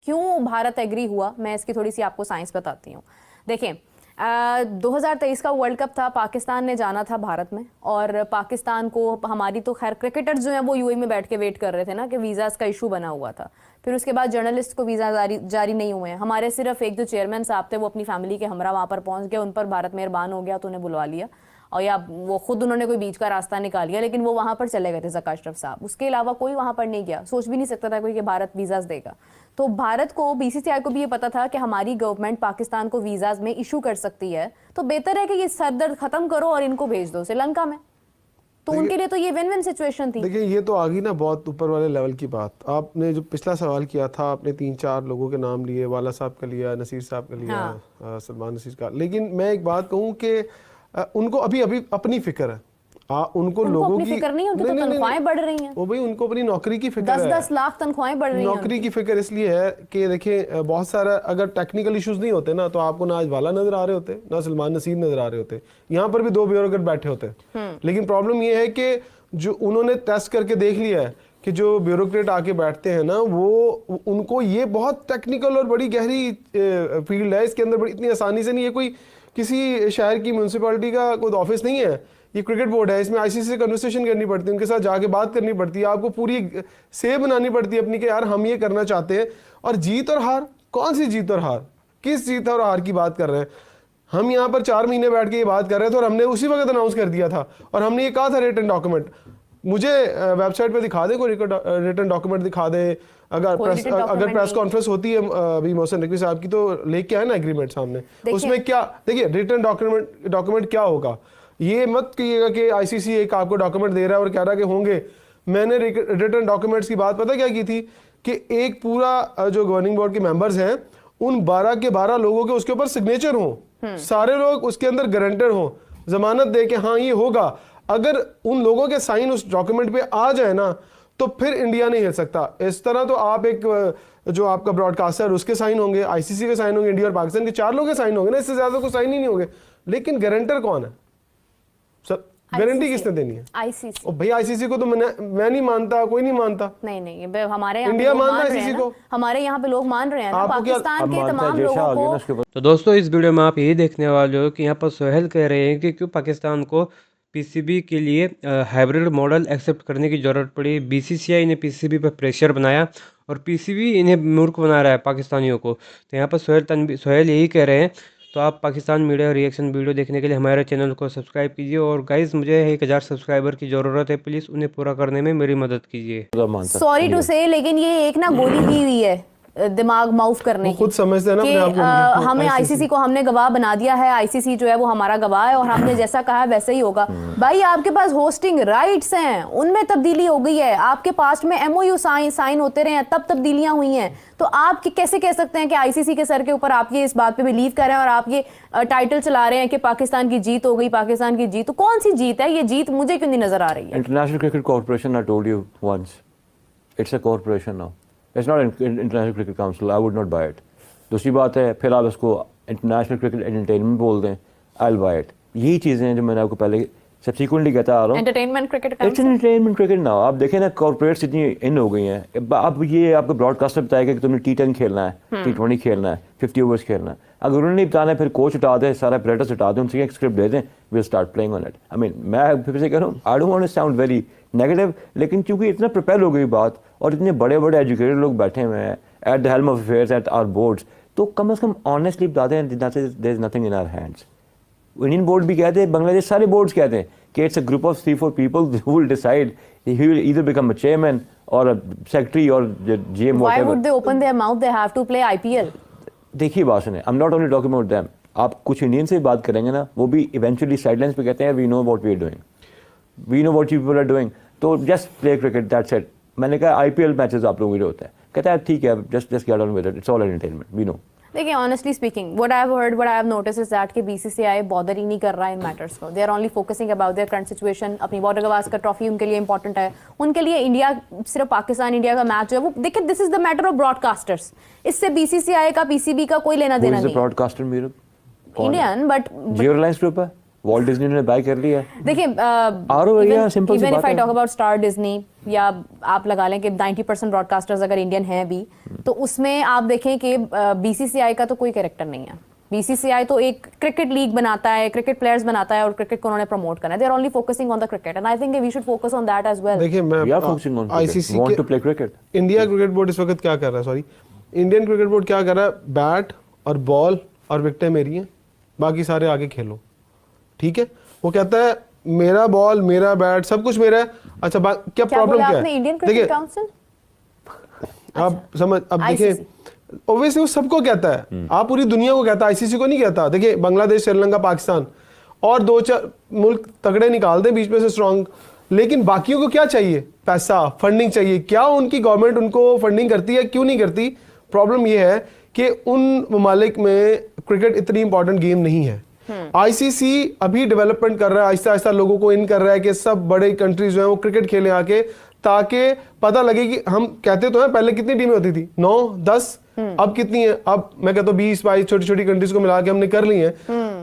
क्यों भारत एग्री हुआ, मैं इसकी थोड़ी सी आपको साइंस बताती हूँ। देखिए 2023 का वर्ल्ड कप था, पाकिस्तान ने जाना था भारत में, और पाकिस्तान को हमारी तो खैर क्रिकेटर्स जो हैं वो यूएई में बैठ के वेट कर रहे थे ना कि वीज़ाज़ का इशू बना हुआ था। फिर उसके बाद जर्नलिस्ट को वीज़ा जारी नहीं हुए हैं हमारे, सिर्फ एक जो चेयरमैन साहब थे वो अपनी फैमिली के हमरा वहाँ पर पहुँच गए, उन पर भारत मेहरबान हो गया तो उन्हें बुलवा लिया, और या वो खुद उन्होंने कोई बीच का रास्ता निकाल लिया, लेकिन वो वहाँ पर चले गए थे ज़का अशरफ साहब। उसके अलावा कोई वहाँ पर नहीं गया, सोच भी नहीं सकता था कोई कि भारत वीज़ाज़ देगा। तो भारत को, बीसीसीआई को भी ये पता था कि हमारी गवर्नमेंट पाकिस्तान को वीज़ाज़ में इशू कर सकती है, तो बेहतर है कि ये सरदर्द खत्म करो और इनको भेज दो श्रीलंका में। तो उनके लिए तो ये विन विन सिचुएशन थी। देखिए ये तो आ गई ना बहुत ऊपर वाले लेवल की बात। आपने जो पिछला सवाल किया था, आपने 3-4 लोगों के नाम लिए, वाला साहब का लिया, नसीर साहब का लिया, हाँ। सलमान नसीर का। लेकिन मैं एक बात कहूँ कि उनको अभी अपनी फिक्र है। उनको लोगों की फिक्र नहीं, उनकी तो तनख्वाहें बढ़ रही हैं। वो भाई उनको अपनी नौकरी की फिक्र है। 10-10 लाख तनख्वाहें बढ़ रही हैं। नौकरी की फिक्र इसलिए है कि देखिए बहुत सारा, अगर टेक्निकल इश्यूज नहीं होते ना तो आपको ना आज वाला नजर आ रहे होते, ना सलमान नसीर नजर आ रहे होते, यहाँ पर भी 2 ब्यूरोक्रेट बैठे होते। लेकिन प्रॉब्लम ये है कि जो उन्होंने टेस्ट करके देख लिया है कि जो ब्यूरोक्रेट आके बैठते हैं ना, वो उनको ये बहुत टेक्निकल और बड़ी गहरी फील्ड है, इसके अंदर इतनी आसानी से नहीं है। कोई किसी शहर की म्यूनसिपैलिटी का कोई ऑफिस नहीं है, ये क्रिकेट बोर्ड है, इसमें आईसीसी से कन्वर्सेशन करनी पड़ती है, उनके साथ जाके बात करनी पड़ती है, आपको पूरी से बनानी पड़ती है अपनी कि यार हम ये करना चाहते हैं। और जीत और हार, कौन सी जीत और हार, किस जीत और हार की बात कर रहे हैं हम? यहाँ पर 4 महीने बैठ के ये बात कर रहे थे और हमने उसी वक्त अनाउंस कर दिया था, और हमने ये कहा था रिटन डॉक्यूमेंट। मुझे वेबसाइट पे दिखा दे, कोई रिटन डॉक्यूमेंट दिखा दे। अगर प्रेस कॉन्फ्रेंस होती है अभी मोहसिन नकवी साहब की, तो लेके आए ना एग्रीमेंट सामने, उसमें क्या, देखिए रिटन डॉक्यूमेंट क्या होगा। ये मत कहिएगा कि आईसीसी एक आपको डॉक्यूमेंट दे रहा है और कह रहा है कि होंगे। मैंने रिटन डॉक्यूमेंट्स की बात पता क्या की थी कि एक पूरा जो गवर्निंग बोर्ड के मेंबर्स हैं उन 12 के 12 लोगों के उसके ऊपर सिग्नेचर हों, सारे लोग उसके अंदर गारंटर हों, जमानत दे के हाँ ये होगा। अगर उन लोगों के साइन उस डॉक्यूमेंट पे आ जाए ना तो फिर इंडिया नहीं हिल सकता। इस तरह तो आप एक जो आपका ब्रॉडकास्टर उसके साइन होंगे, आईसीसी के साइन होंगे, इंडिया और पाकिस्तान के 4 लोगों के साइन होंगे ना, इससे ज्यादा कोई साइन ही नहीं होंगे। लेकिन गारंटर कौन है? सब गारंटी किसने देनी है? आईसीसी। ओ भाई आईसीसी को तो मैं नहीं मानता, कोई नहीं मानता। नहीं हमारे यहाँ इंडिया मानता है आईसीसी को, हमारे यहाँ पे लोग मान रहे हैं ना, पाकिस्तान के तमाम लोगों को। तो दोस्तों इस वीडियो में आप यही देखने वाले हो कि यहाँ पर सोहेल कह रहे हैं कि क्यों पाकिस्तान को पीसीबी के लिए हाइब्रिड मॉडल एक्सेप्ट करने की ज़रूरत पड़ी। बीसीसीआई ने पीसीबी पर प्रेशर बनाया और पीसीबी इन्हें मूर्ख बना रहा है पाकिस्तानियों को। तो यहाँ पर सोहेल यही कह रहे हैं। तो आप पाकिस्तान मीडिया रिएक्शन वीडियो देखने के लिए हमारे चैनल को सब्सक्राइब कीजिए, और गाइस मुझे 1000 सब्सक्राइबर की ज़रूरत है, प्लीज़ उन्हें पूरा करने में मेरी मदद कीजिए। सॉरी टू से, लेकिन ये एक ना गोली की हुई है दिमाग माउफ करने की। खुद समझते हैं ना अपने आप को। हमें आईसीसी को हमने गवाह बना दिया है, आईसीसी जो है वो हमारा गवाह है और हमने जैसा कहा वैसे ही होगा। भाई आपके पास होस्टिंग राइट्स हैं, उनमें तब्दीली हो गई है। आपके पास में एमओयू साइन होते रहे हैं, तब तब्दीलियां हुई हैं। तो आप कैसे कह सकते हैं कि आईसीसी के सर के ऊपर आप ये इस बात पे बिलीव कर रहे हैं और आप ये टाइटल चला रहे हैं कि पाकिस्तान की जीत हो गई, पाकिस्तान की जीत? तो कौन सी जीत है ये? जीत मुझे क्यों नहीं नजर आ रही है? International Cricket Corporation, I told you once, it's a corporation now, it's not International Cricket Council, I would not buy it. दूसरी बात है फिर आप इसको इंटरनेशनल क्रिकेट एंटरटेनमेंट बोल दें, आई विल बाय इट। यही चीज़ें हैं जो मैंने आपको पहले सब्सिक्वेंटली कहता आ रहा हूँ। Entertainment cricket, it's entertainment cricket now. आप देखें ना कॉर्पोरेट्स इतनी इन हो गई हैं। अब ये आपको ब्रॉडकास्टर बताएगा कि तुमने T10 खेलना है, T20 खेलना है, 50 ओवर्स खेलना है। अगर उन्होंने नहीं बताना है फिर कोच हटा दे, सारा अपरेटस हटा दें, उनसे एक स्क्रिप्ट दे दें, will start playing on it. I mean मैं फिर से कह रहा हूँ, I don't want to sound very negative, लेकिन चूंकि इतना प्रिपेयर हो गई बात और इतने बड़े बड़े एजुकेटेड लोग बैठे हुए हैं at the helm of affairs at our boards, तो कम से कम ऑनेस्टली बता दें there is nothing in our hands. Indian board भी कहते हैं, बांग्लादेश सारे बोर्ड्स कहते हैं कि it's a group of 3-4 people who will decide, he will either become a chairman और अ सेक्रेटरी और GM, why would they open their mouth? They have to play IPL. देखिए बात सुने, I am not only talking about them. आप कुछ Indian से बात करेंगे ना, वो भी इवेंचुअली साइडलाइंस पे कहते हैं we know what we are doing, we know what you people are doing, तो just play cricket, that's it. मैंने कहा आईपीएल मैचेस आप लोगों के लिए होता है, कहता है ठीक है just get on with it, it's all entertainment, we know. देखिए honestly speaking, what I have heard, what I have notice is that कि बीसीसीआई बॉदर ही नहीं कर रहा है इन मैटर्स को। They are only focusing about their current situation. अपनी border Gavaskar trophy उनके लिए इंपॉर्टेंट है, उनके लिए इंडिया, सिर्फ पाकिस्तान इंडिया का मैच जो है वो, देखिए this is the matter of broadcasters. इससे बीसीसीआई का, पीसीबी का कोई लेना देना नहीं। ब्रॉडकास्टर मेरे Indian, but Jio Reliance group है, वॉल्ट डिज्नी ने बाय कर लिया है। देखिए simple सी इवन बात इफ आई है। टॉक अबाउट स्टार डिज्नी, या आप लगा लें कि 90% ब्रॉडकास्टर्स अगर इंडियन हैं भी, तो उसमें आप देखें कि बीसीसीआई का तो कोई कैरेक्टर नहीं है। बीसीसीआई तो एक क्रिकेट लीग बनाता है, क्रिकेट प्लेयर्स बनाता है और क्रिकेट को उन्होंने प्रमोट करना है। They are only focusing on the cricket and I think we should focus on that as well. देखिए मैं We are focusing on cricket. ICC Want to play cricket. India cricket board इस वक्त क्या कर रहा है, सॉरी, इंडियन क्रिकेट बोर्ड क्या कर रहा है, बैट और बॉल और विकेटें मेरी हैं, बाकी सारे आगे खेलो, ठीक है। वो कहता है मेरा बॉल मेरा बैट सब कुछ मेरा है। अच्छा क्या प्रॉब्लम क्या है, इंडियन क्रिकेट काउंसिल आप समझ, अब देखिए ICC ऑब्वियसली वो सबको कहता है, आप पूरी दुनिया को कहता है, आईसीसी को नहीं कहता। देखिए बांग्लादेश, श्रीलंका, पाकिस्तान और 2-4 मुल्क तगड़े निकाल दें बीच में से स्ट्रॉन्ग, लेकिन बाकियों को क्या चाहिए, पैसा, फंडिंग चाहिए। क्या उनकी गवर्नमेंट उनको फंडिंग करती है, क्यों नहीं करती? प्रॉब्लम ये है कि उन ममालिक में क्रिकेट इतनी इंपॉर्टेंट गेम नहीं है। आईसीसी अभी डेवलपमेंट कर रहा है, आहिस्ता आहिस्ता लोगों को इन कर रहा है कि सब बड़े कंट्रीज जो है वो क्रिकेट खेले आके, ताकि पता लगे कि हम कहते तो हैं पहले कितनी टीमें होती थी, 9, 10, अब कितनी है, अब मैं कहता हूँ 20, 22 छोटी छोटी कंट्रीज को मिला के हमने कर ली है।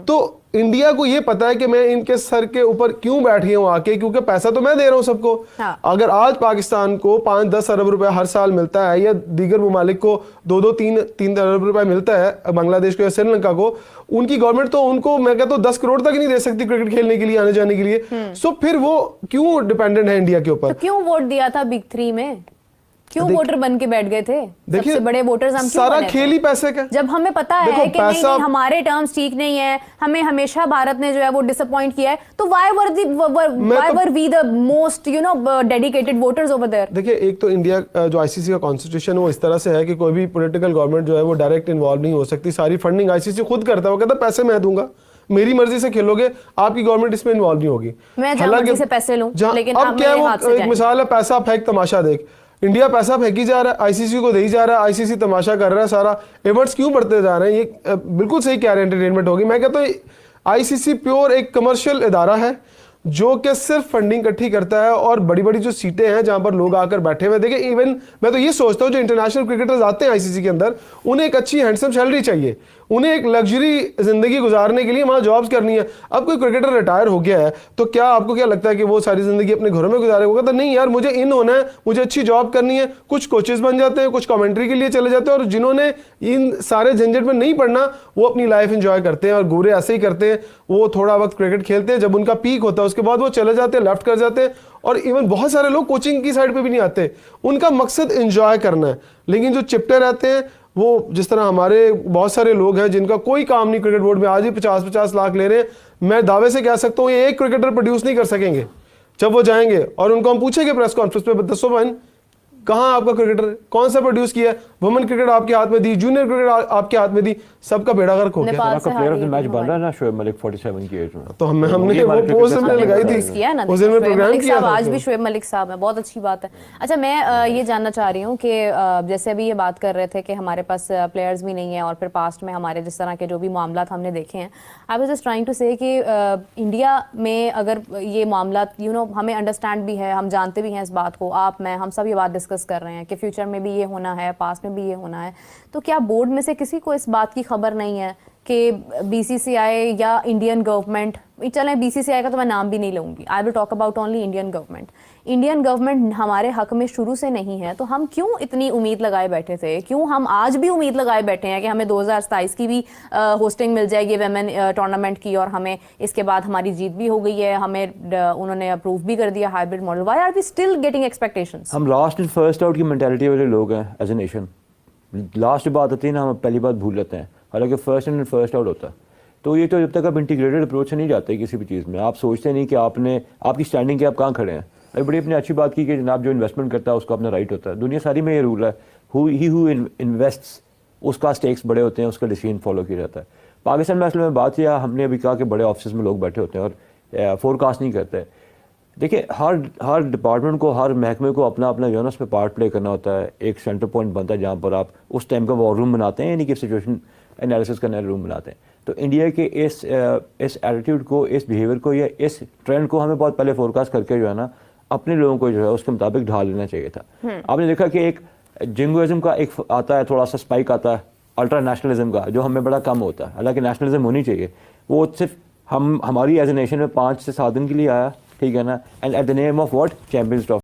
तो इंडिया को ये पता है कि मैं इनके सर के ऊपर क्यों बैठी हूँ आके, क्योंकि पैसा तो मैं दे रहा हूँ सबको। हाँ। अगर आज पाकिस्तान को 5-10 अरब रुपए हर साल मिलता है, या दीगर ममालिक को 2-3 अरब रुपए मिलता है, बांग्लादेश को या श्रीलंका को, उनकी गवर्नमेंट तो उनको मैं कहता हूँ 10 करोड़ तक ही नहीं दे सकती क्रिकेट खेलने के लिए, आने जाने के लिए। सो फिर वो क्यों डिपेंडेंट है इंडिया के ऊपर? तो क्यों वोट दिया था बिग 3 में? क्यों वोटर बन के बैठ गए थे? सबसे बड़े वोटर्स हम क्यों सारा बने थे? खेल ही पैसे का। जब हमें पता है देखो, कि नहीं हमारे टर्म्स ठीक नहीं है, हमें हमेशा भारत ने जो है वो डिसअपॉइंट किया है, तो why were we the most dedicated voters over there? देखिए एक तो इंडिया जो आईसीसी का कॉन्स्टिट्यूशन है वो इस तरह से है कि कोई भी पॉलिटिकल गवर्नमेंट जो है वो डायरेक्ट इन्वॉल्व नहीं हो सकती। सारी फंडिंग आईसीसी खुद करता है, वो कहता है पैसे मैं दूंगा, मेरी मर्जी से खेलोगे, आपकी गवर्नमेंट इसमें इन्वॉल्व नहीं होगी। मैं जहाँ मर्जी से पैसे लूं, लेकिन अब क्या है, वो एक मिसाल है, पैसा फेंक तमाशा देख। इंडिया पैसा फेंकी जा रहा है, आईसीसी को दे ही जा रहा है, आईसीसी तमाशा कर रहा है, सारा एवर्ट्स क्यों बढ़ते जा रहे हैं। ये बिल्कुल सही कह रहे हैं, एंटरटेनमेंट होगी। मैं कहता हूँ आईसीसी प्योर एक कमर्शियल इदारा है जो कि सिर्फ फंडिंग इकट्ठी करता है, और बड़ी बड़ी जो सीटें हैं जहां पर लोग आकर बैठे हुए, देखिए इवन मैं तो ये सोचता हूँ जो इंटरनेशनल क्रिकेटर्स आते हैं आईसीसी के अंदर, उन्हें एक अच्छी हैंडसम सैलरी चाहिए, उन्हें एक लग्जरी जिंदगी गुजारने के लिए वहां जॉब्स करनी है। अब कोई क्रिकेटर रिटायर हो गया है तो क्या आपको क्या लगता है कि वो सारी जिंदगी अपने घरों में गुजारेगा? कहता नहीं यार, मुझे इन होना है, मुझे अच्छी जॉब करनी है। कुछ कोचेस बन जाते हैं, कुछ कमेंट्री के लिए चले जाते हैं, और जिन्होंने इन सारे झंझट में नहीं पढ़ना वो अपनी लाइफ एंजॉय करते हैं। और गोरे ऐसे ही करते हैं, वो थोड़ा वक्त क्रिकेट खेलते हैं, जब उनका पीक होता है उसके बाद वो चले जाते हैं, लेफ्ट कर जाते हैं। और इवन बहुत सारे लोग कोचिंग की साइड पे भी नहीं आते, उनका मकसद एंजॉय करना है। लेकिन जो चिपटे रहते हैं, वो जिस तरह हमारे बहुत सारे लोग हैं जिनका कोई काम नहीं क्रिकेट बोर्ड में, आज ही 50-50 लाख ले रहे हैं, मैं दावे से कह सकता हूँ ये एक क्रिकेटर प्रोड्यूस नहीं कर सकेंगे। जब वो जाएंगे और उनको हम पूछेंगे प्रेस कॉन्फ्रेंस पे, दसो बहन कहाँ आपका क्रिकेटर, कौन सा प्रोड्यूस किया? वुमेन क्रिकेट आपके हाथ में दी, जूनियर क्रिकेट आपके हाथ में दी, सबका बेड़ा गर्क हो गया। आपका प्लेयर ऑफ द मैच बन रहा है ना शोएब मलिक 47 की एज में। तो हमने वो पोस्ट हमने लगाई थी, उस दिन में प्रोग्राम किया था। आज भी शोएब मलिक साहब है, बहुत अच्छी बात है। अच्छा मैं ये जानना चाह रही हूँ कि जैसे अभी ये बात कर रहे थे कि हमारे पास प्लेयर्स भी नहीं है, और फिर पास्ट में हमारे जिस तरह के जो भी मामला हमने देखे हैं, I was just trying to say कि इंडिया में अगर ये मामला हमें अंडरस्टैंड भी है, हम जानते भी हैं इस बात को, आप मैं हम सब ये बात डिस्कस कर रहे हैं कि फ्यूचर में भी ये होना है, पास्ट में भी ये होना है, तो क्या बोर्ड में से किसी को इस बात की खबर नहीं है कि बीसीसीआई या इंडियन गवर्नमेंट, चलें बीसीसीआई का तो मैं नाम भी नहीं लूँगी, I will talk about only Indian government हमारे हक में शुरू से नहीं है, तो हम क्यों इतनी उम्मीद लगाए बैठे थे? क्यों हम आज भी उम्मीद लगाए बैठे हैं कि हमें 2027 की भी होस्टिंग मिल जाएगी वेमेन टूर्नामेंट की, और हमें इसके बाद हमारी जीत भी हो गई है, हमें उन्होंने अप्रूव भी कर दिया hybrid model. Why are we still getting expectations? हम लास्ट एंड फर्स्ट आउट की मेंटालिटी वाले लोग हैं एज ए नेशन। लास्ट बात आती है ना, हम पहली बात भूल लेते हैं, हालांकि फर्स्ट एंड फर्स्ट आउट होता है। तो ये तो जब तक आप इंटीग्रेटेड अप्रोच से नहीं जाते किसी भी चीज़ में, आप सोचते नहीं कि आपकी स्टैंडिंग के आप कहाँ खड़े हैं। अभी बड़ी अपनी अच्छी बात की कि जनाब जो इन्वेस्टमेंट करता है उसका अपना राइट होता है, दुनिया सारी में ये रूल है, हु इन्वेस्ट्स उसका स्टेक्स बड़े होते हैं, उसका डिसीजन फॉलो किया जाता है। पाकिस्तान में असल में बात यह, हमने अभी कहा कि बड़े ऑफिस में लोग बैठे होते हैं और फोरकास्ट नहीं करते। देखिए हर डिपार्टमेंट को, हर महकमे को अपना अपना जो है ना उस पर पार्ट प्ले करना होता है। एक सेंटर पॉइंट बनता है जहाँ पर आप उस टाइम का वॉर रूम बनाते हैं, यानी कि सिचुएशन एनालिसिस का नया रूम बनाते हैं। तो इंडिया के इस एटीट्यूड को, इस बिहेवियर को या इस ट्रेंड को हमें बहुत पहले फोरकास्ट करके जो है ना अपने लोगों को जो है उसके मुताबिक ढाल लेना चाहिए था। आपने देखा कि एक जिंगोइज्म का एक आता है, थोड़ा सा स्पाइक आता है अल्ट्रा नेशनलिज्म का, जो हमें बड़ा कम होता है। हालांकि नेशनलिज्म होनी चाहिए, वो सिर्फ हमारी एज ए नेशन में 5 से 7 दिन के लिए आया, ठीक है ना, and at the name of what, champions trophy.